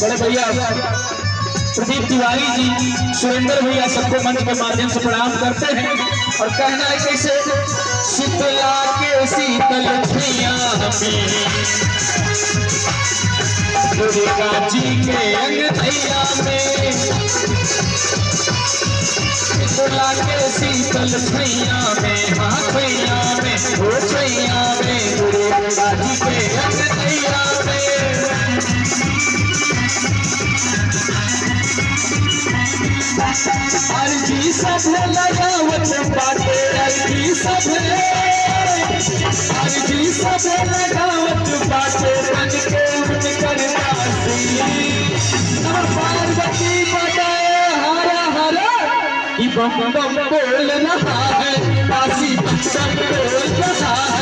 बड़े भैया प्रदीप तिवारी जी, सुरेंद्र भैया सबको मंच के माध्यम से प्रणाम करते हैं और कहना है कैसे, शीतला के शीतल छैया में दुर्गा जी के अंगनैया में, शीतला के शीतल छैया में, हाँ छैया में, वो छैया में, दुर्गा जी के अंगनैया में। अर्जी सब लगावत बाटे, अर्जी सब लगावत बाटे, बन के उनकर दासी पार्वती बताए हरा हरा कि बम बम बोल रहा है, काशी बम बम बोल रहा है।